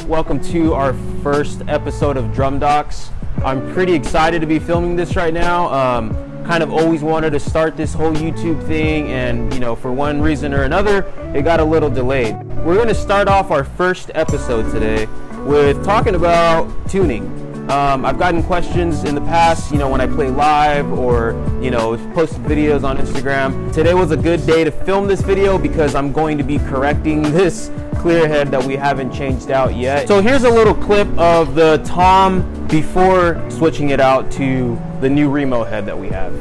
Welcome to our first episode of Drum Docs. I'm pretty excited to be filming this right now. Kind of always wanted to start this whole YouTube thing, and for one reason or another, it got a little delayed. We're going to start off our first episode today with talking about tuning. I've gotten questions in the past, when I play live or, posted videos on Instagram. Today was a good day to film this video because I'm going to be correcting this clear head that we haven't changed out yet. So here's a little clip of the tom before switching it out to the new Remo head that we have.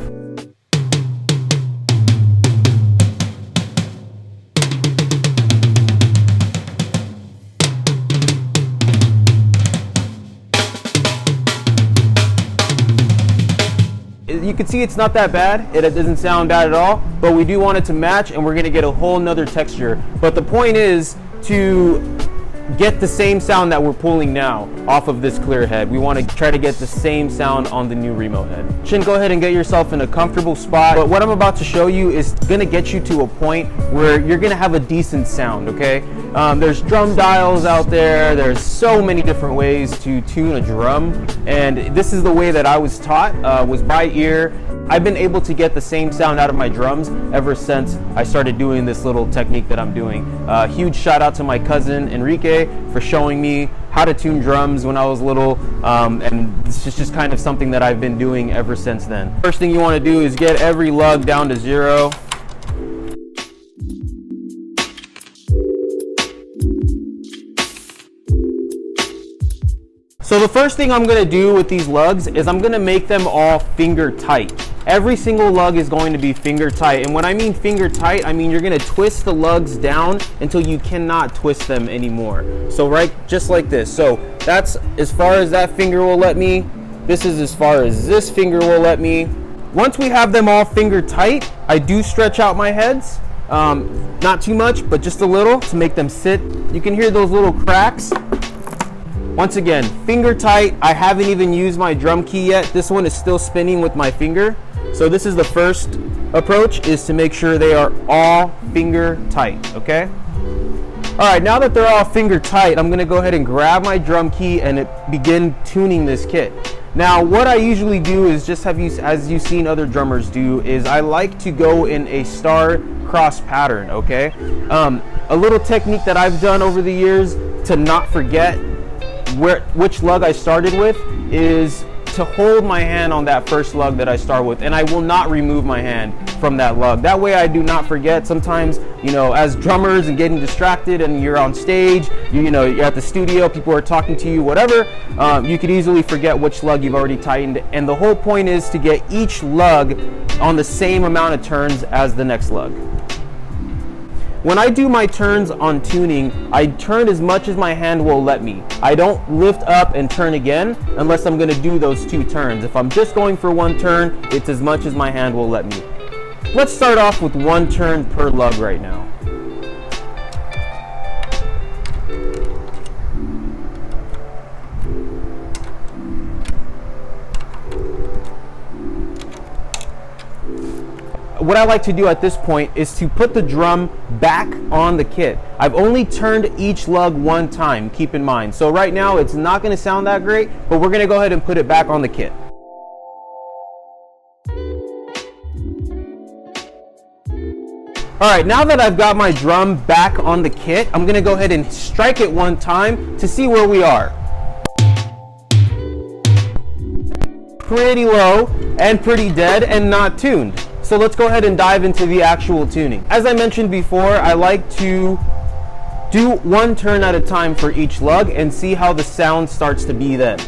You can see it's not that bad. It doesn't sound bad at all, but we do want it to match, and we're gonna get a whole nother texture. But the point is to get the same sound that we're pulling now off of this clear head. We want to try to get the same sound on the new Remo head. Shin, go ahead and get yourself in a comfortable spot. But what I'm about to show you is gonna get you to a point where you're gonna have a decent sound, okay? There's drum dials out there. There's so many different ways to tune a drum, and this is the way that I was taught, was by ear. I've been able to get the same sound out of my drums ever since I started doing this little technique that I'm doing. Huge shout out to my cousin Enrique for showing me how to tune drums when I was little, and this is just kind of something that I've been doing ever since then. First thing you want to do is get every lug down to 0. So the first thing I'm going to do with these lugs is I'm going to make them all finger tight. Every single lug is going to be finger tight, and when I mean finger tight, I mean you're going to twist the lugs down until you cannot twist them anymore. So right, just like this. So that's as far as that finger will let me. This is as far as this finger will let me. Once we have them all finger tight, I do stretch out my heads. Not too much, but just a little to make them sit. You can hear those little cracks. Once again, finger tight. I haven't even used my drum key yet. This one is still spinning with my finger. So this is the first approach, is to make sure they are all finger tight, okay? All right, now that they're all finger tight, I'm gonna go ahead and grab my drum key and begin tuning this kit. Now, what I usually do is just as you've seen other drummers do, is I like to go in a star cross pattern, okay? A little technique that I've done over the years to not forget which lug I started with is to hold my hand on that first lug that I start with, and I will not remove my hand from that lug. That way I do not forget. Sometimes, as drummers and getting distracted and you're on stage, you're at the studio, people are talking to you, whatever, you could easily forget which lug you've already tightened. And the whole point is to get each lug on the same amount of turns as the next lug. When I do my turns on tuning, I turn as much as my hand will let me. I don't lift up and turn again unless I'm going to do those 2 turns. If I'm just going for 1 turn, it's as much as my hand will let me. Let's start off with 1 turn per lug right now. What I like to do at this point is to put the drum back on the kit. I've only turned each lug 1 time, keep in mind. So right now it's not going to sound that great, but we're going to go ahead and put it back on the kit. All right, now that I've got my drum back on the kit, I'm going to go ahead and strike it 1 time to see where we are. Pretty low and pretty dead and not tuned. So let's go ahead and dive into the actual tuning. As I mentioned before, I like to do 1 turn at a time for each lug and see how the sound starts to be then.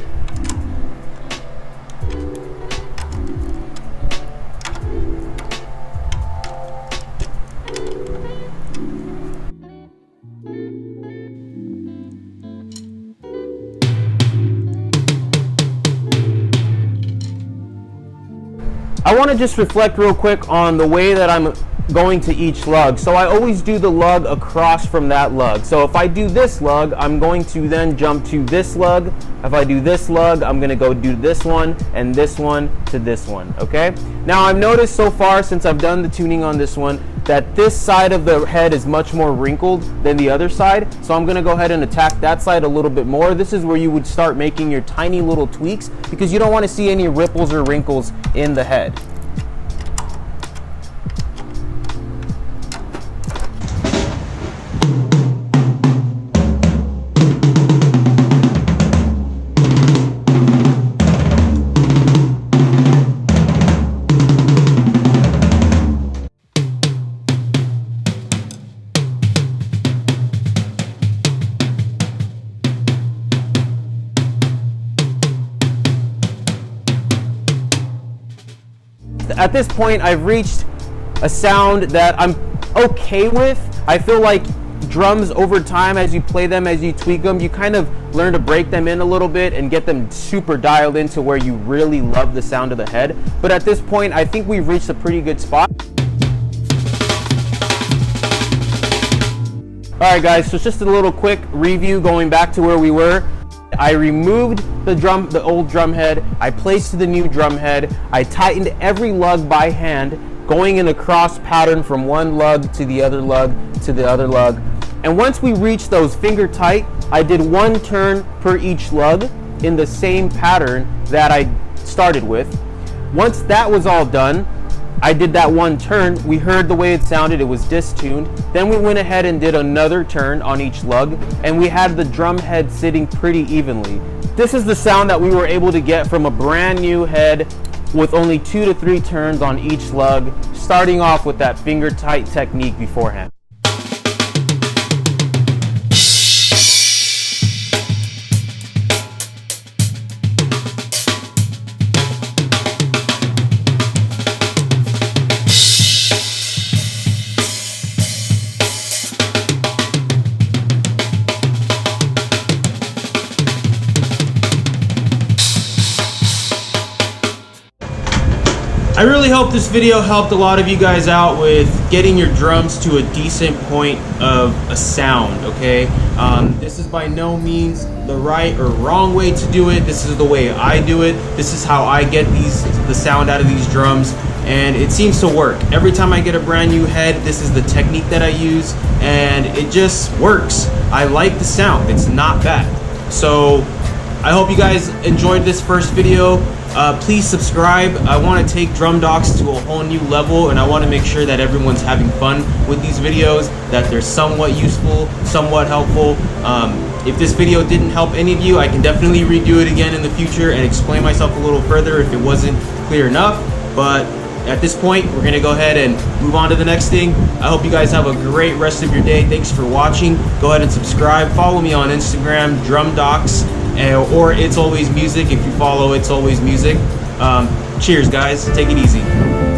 I want to just reflect real quick on the way that I'm going to each lug. So I always do the lug across from that lug. So if I do this lug, I'm going to then jump to this lug. If I do this lug, I'm gonna go do this one and this one to this one, okay? Now I've noticed so far since I've done the tuning on this one that this side of the head is much more wrinkled than the other side. So I'm gonna go ahead and attack that side a little bit more. This is where you would start making your tiny little tweaks because you don't wanna see any ripples or wrinkles in the head. At this point, I've reached a sound that I'm okay with. I feel like drums over time, as you play them, as you tweak them, you kind of learn to break them in a little bit and get them super dialed into where you really love the sound of the head. But at this point, I think we've reached a pretty good spot. All right, guys, so just a little quick review going back to where we were. I removed the old drum head, I placed the new drum head, I tightened every lug by hand, going in a cross pattern from one lug to the other lug to the other lug. And once we reached those finger tight, I did one turn per each lug in the same pattern that I started with. Once that was all done, I did that one turn, we heard the way it sounded, it was distuned. Then we went ahead and did another turn on each lug, and we had the drum head sitting pretty evenly. This is the sound that we were able to get from a brand new head with only 2 to 3 turns on each lug, starting off with that finger tight technique beforehand. I really hope this video helped a lot of you guys out with getting your drums to a decent point of a sound, okay? This is by no means the right or wrong way to do it. This is the way I do it. This is how I get the sound out of these drums, and it seems to work. Every time I get a brand new head, this is the technique that I use, and it just works. I like the sound. It's not bad. So I hope you guys enjoyed this first video. Please subscribe. I want to take Drum Docs to a whole new level, and I want to make sure that everyone's having fun with these videos, that they're somewhat useful, somewhat helpful. If this video didn't help any of you, I can definitely redo it again in the future and explain myself a little further if it wasn't clear enough. But at this point, we're going to go ahead and move on to the next thing. I hope you guys have a great rest of your day. Thanks for watching. Go ahead and subscribe. Follow me on Instagram, Drum Docs, or It's Always Music if you follow It's Always Music. Cheers, guys. Take it easy.